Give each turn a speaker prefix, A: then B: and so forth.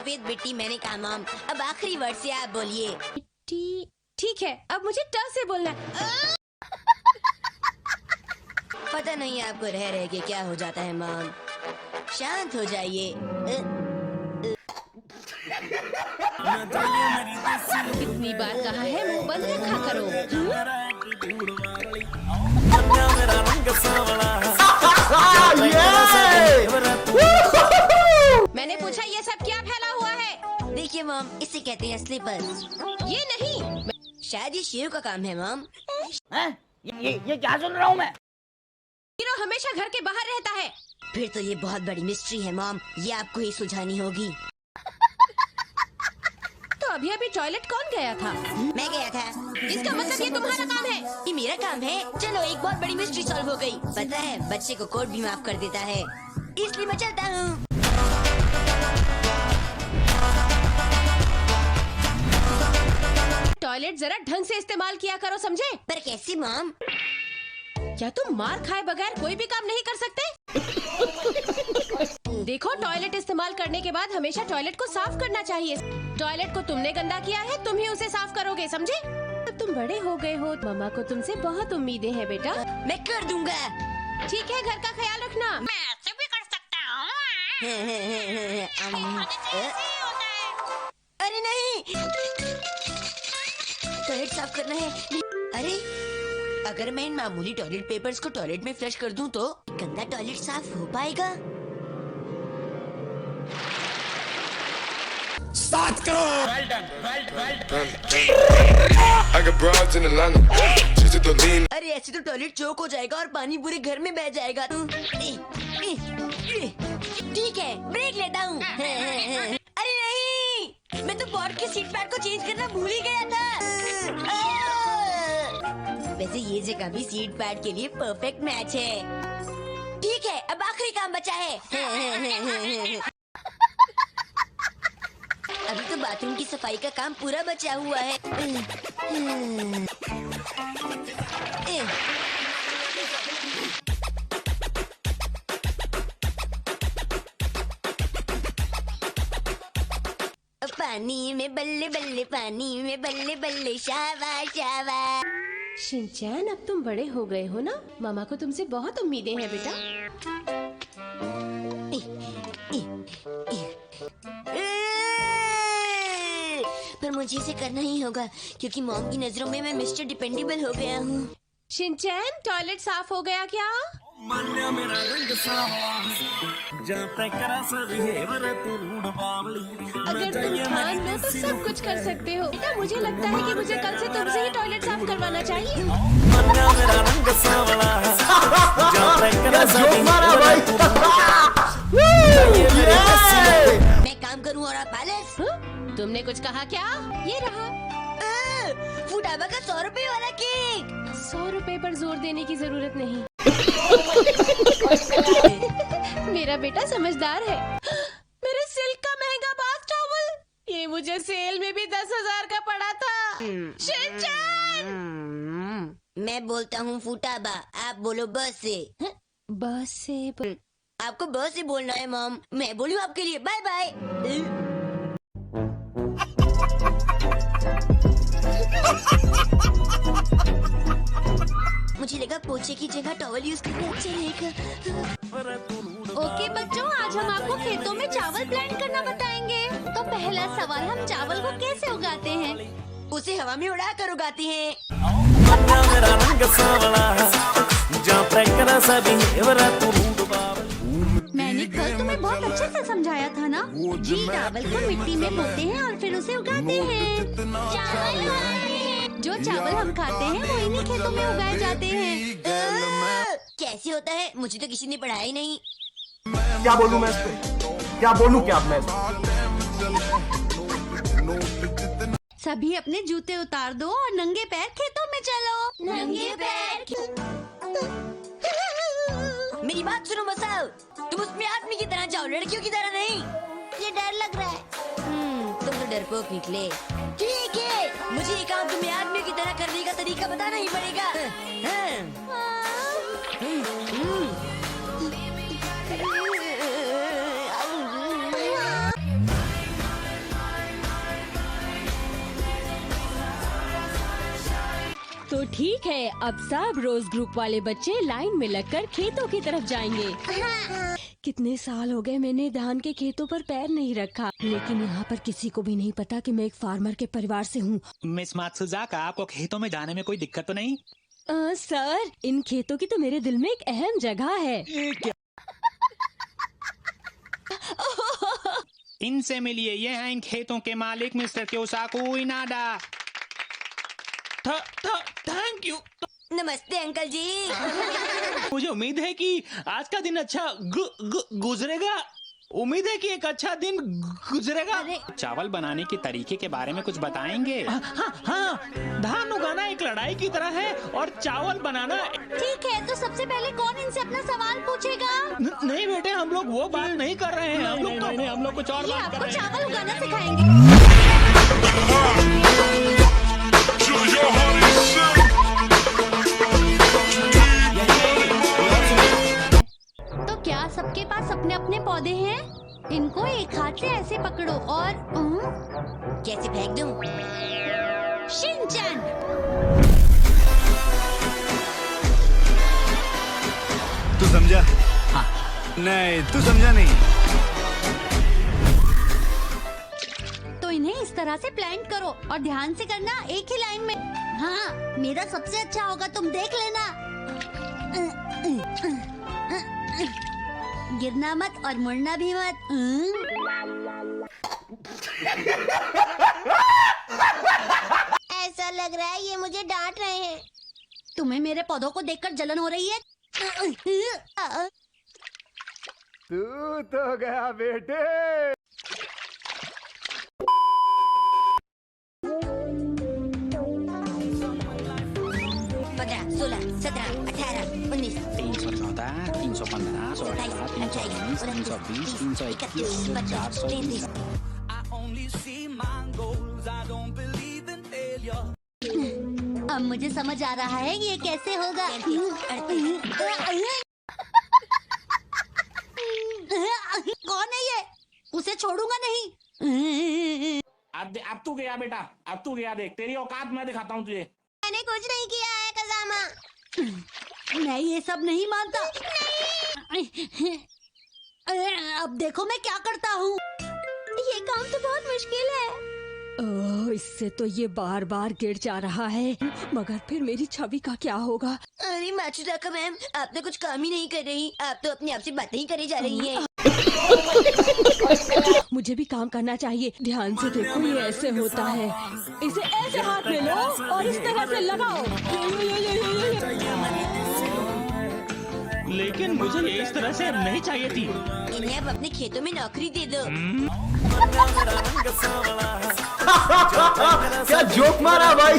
A: सफेद मिट्टी मैंने कहा मॉम। अब आखिरी वर्ड से आप बोलिए।
B: ठीक है, अब मुझे ट से बोलना है।
A: पता नहीं आपको रह रह के क्या हो जाता है मॉम। शांत हो जाइए।
B: कितनी बार कहा है मुंह बंद रखा करो। मैंने पूछा ये सब क्या फैला हुआ है?
A: देखिए मॉम, इसे कहते हैं स्लीपर्स।
B: ये नहीं,
A: शायद ये शेरू का काम है मॉम।
C: ये क्या सुन रहा हूँ मैं?
B: हीरो हमेशा घर के बाहर रहता है।
A: फिर तो ये बहुत बड़ी मिस्ट्री है मॉम, ये आपको ही सुलझानी होगी।
B: तो अभी टॉयलेट कौन गया था?
A: मैं गया था।
B: इसका मतलब ये तुम्हारा काम है?
A: ये मेरा काम है। चलो एक बहुत बड़ी मिस्ट्री सॉल्व हो गई। पता है बच्चे को कोर्ट भी माफ कर देता है, इसलिए मैं चलता हूँ।
B: टॉयलेट जरा ढंग से इस्तेमाल किया करो, समझे?
A: पर कैसे मॉम?
B: क्या तुम मार खाए बगैर कोई भी काम नहीं कर सकते? देखो, टॉयलेट इस्तेमाल करने के बाद हमेशा टॉयलेट को साफ करना चाहिए। टॉयलेट को तुमने गंदा किया है, तुम ही उसे साफ करोगे, समझे? अब तुम बड़े हो गए हो, मम्मा को तुमसे बहुत उम्मीदें हैं बेटा।
A: मैं कर दूंगा।
B: ठीक है, घर का ख्याल रखना।
D: मैं ऐसे भी कर सकता हूँ।
A: अरे नहीं, टॉयलेट साफ करना है। अरे अगर मैं इन मामूली टॉयलेट पेपर्स को टॉयलेट में फ्लश कर दूं तो गंदा टॉयलेट साफ हो पाएगा?
E: Start go!
C: Well done.
E: I got broads in Atlanta. Just to the lean.
A: अरे ऐसे तो टॉयलेट चौक हो जाएगा और पानी पूरे घर में बह जाएगा। ठीक है, ब्रेक लेता हूँ। अरे नहीं, मैं तो बोर्ड के सीट पैड को चेंज करना भूल ही गया था। वैसे ये जगह भी सीट पैड के लिए परफेक्ट मैच है। ठीक है, अब आखिरी काम बचा है। अभी तो बाथरूम की सफाई का काम पूरा बचा हुआ है। पानी में बल्ले बल्ले, पानी में बल्ले बल्ले, शाबाश शाबाश।
B: शिनचैन, अब तुम बड़े हो गए हो ना, मामा को तुमसे बहुत उम्मीदें हैं बेटा।
A: पर मुझे इसे करना ही होगा क्योंकि मॉम की नजरों में मैं मिस्टर डिपेंडेबल हो गया हूँ।
B: शिनचैन, टॉयलेट साफ हो गया क्या? अगर तुम ठान लो तो सब कुछ कर सकते हो बेटा। मुझे लगता है कि मुझे कल से तुमसे ही टॉयलेट साफ करवाना चाहिए।
A: मैं काम करूँ और आप पैलेस।
B: तुमने कुछ कहा क्या? ये रहा
A: फुटाबा का 100 रुपए वाला केक।
B: 100 रुपए पर जोर देने की जरूरत नहीं। मेरा बेटा समझदार है। मेरे सिल्क का महंगा बाथ टॉवल, ये मुझे सेल में भी 10,000 का पड़ा था। शिनचैन!
A: मैं बोलता हूँ फुटाबा, आप बोलो बस से।
B: बस से
A: आपको बस से बोलना है मॉम, मैं बोलूँ आपके लिए बाय बाय। मुझे लगा पोछे की जगह टॉवल यूज करना अच्छा रहेगा।
D: ओके बच्चों, आज हम आपको खेतों में चावल प्लांट करना बताएंगे। तो पहला सवाल, हम चावल को कैसे उगाते हैं?
A: उसे हवा में उड़ा कर उगाते हैं।
D: मैंने कल तुम्हें बहुत अच्छे से समझाया था ना जी। चावल को मिट्टी में बोते हैं और फिर उसे उगाते हैं। जो चावल हम खाते हैं वो इन्हीं खेतों में उगाए जाते हैं।
A: कैसे होता है? मुझे तो किसी ने पढ़ाया ही नहीं।
F: क्या बोलूं मैं इस पे? क्या बोलूं क्या मैं?
D: सभी अपने जूते उतार दो और नंगे पैर खेतों में चलो।
A: नंगे पैर। मेरी बात सुनो मसाओ, तुम उसमें आदमी की तरह जाओ, लड़कियों की तरह नहीं।
D: ये डर लग रहा है।
A: तुम तो डरपोक निकले। ठीक है, मुझे ये काम तुम्हें आदमियों की तरह करने का तरीका बताना ही पड़ेगा।
B: ठीक है, अब सब रोज ग्रुप वाले बच्चे लाइन में लगकर खेतों की तरफ जाएंगे। कितने साल हो गए मैंने धान के खेतों पर पैर नहीं रखा, लेकिन यहाँ पर किसी को भी नहीं पता कि मैं एक फार्मर के परिवार से हूँ।
G: मिस मात्सुजाका, आपको खेतों में जाने में कोई दिक्कत तो नहीं?
B: सर, इन खेतों की तो मेरे दिल में एक अहम जगह है।
G: इनसे मिलिए, ये हैं इन खेतों के मालिक mister Kyosaku Inada. Thank you.
A: नमस्ते अंकल जी।
G: मुझे उम्मीद है कि आज का दिन अच्छा गुजरेगा। उम्मीद है कि एक अच्छा दिन गुजरेगा। चावल बनाने के तरीके के बारे में कुछ बताएंगे? हाँ, धान उगाना एक लड़ाई की तरह है और चावल बनाना।
D: ठीक है, तो सबसे पहले कौन इनसे अपना सवाल पूछेगा?
G: नहीं बेटे, हम लोग वो बात नहीं कर रहे हैं। हम लोग कुछ और
D: ये
G: बात कर
D: आपको
G: रहे हैं।
D: चावल उगाना सिखाएंगे। तो क्या सबके पास अपने अपने पौधे हैं? इनको एक हाथ से ऐसे पकड़ो और
A: कैसे फेंक दूं?
D: शिनचैन।
H: तू समझा? हाँ। नहीं, तू समझा नहीं।
D: तो इन्हें इस तरह से प्लांट करो और ध्यान से करना, एक ही लाइन में। हाँ, मेरा सबसे अच्छा होगा, तुम देख लेना। गिरना मत और मुड़ना भी मत।
A: ऐसा लग रहा है ये मुझे डांट रहे हैं।
D: तुम्हें मेरे पौधों को देखकर जलन हो रही है?
F: तू तो गया बेटे।
A: 15, 16, 17, 18, 19,
G: 314, 315, 16, 319, 320, 321, 420।
D: अब मुझे समझ आ रहा है ये कैसे होगा। कौन है ये? उसे छोड़ूंगा नहीं।
C: अब तू गया बेटा, अब तू गया। देख, तेरी औकात मैं दिखाता हूँ तुझे।
A: मैंने कुछ नहीं किया है कज़ामा।
D: मैं ये सब नहीं मानता। अब देखो मैं क्या करता हूँ।
A: ये काम तो बहुत मुश्किल है।
B: ओह, इससे तो ये बार बार गिर जा रहा है, मगर फिर मेरी छवि का क्या होगा?
A: अरे मात्सुजाका मैम, आप तो कुछ काम ही नहीं कर रही। आप तो अपने आप से बातें ही करे जा रही हैं।
B: मुझे भी काम करना चाहिए। ध्यान से देखो, ये ऐसे होता है। इसे ऐसे हाथ में लो और इस तरह से लगाओ।
G: लेकिन मुझे ये इस तरह से नहीं चाहिए थी।
A: इन्हें अब अपने खेतों में नौकरी दे दो।
F: क्या जोक मारा भाई।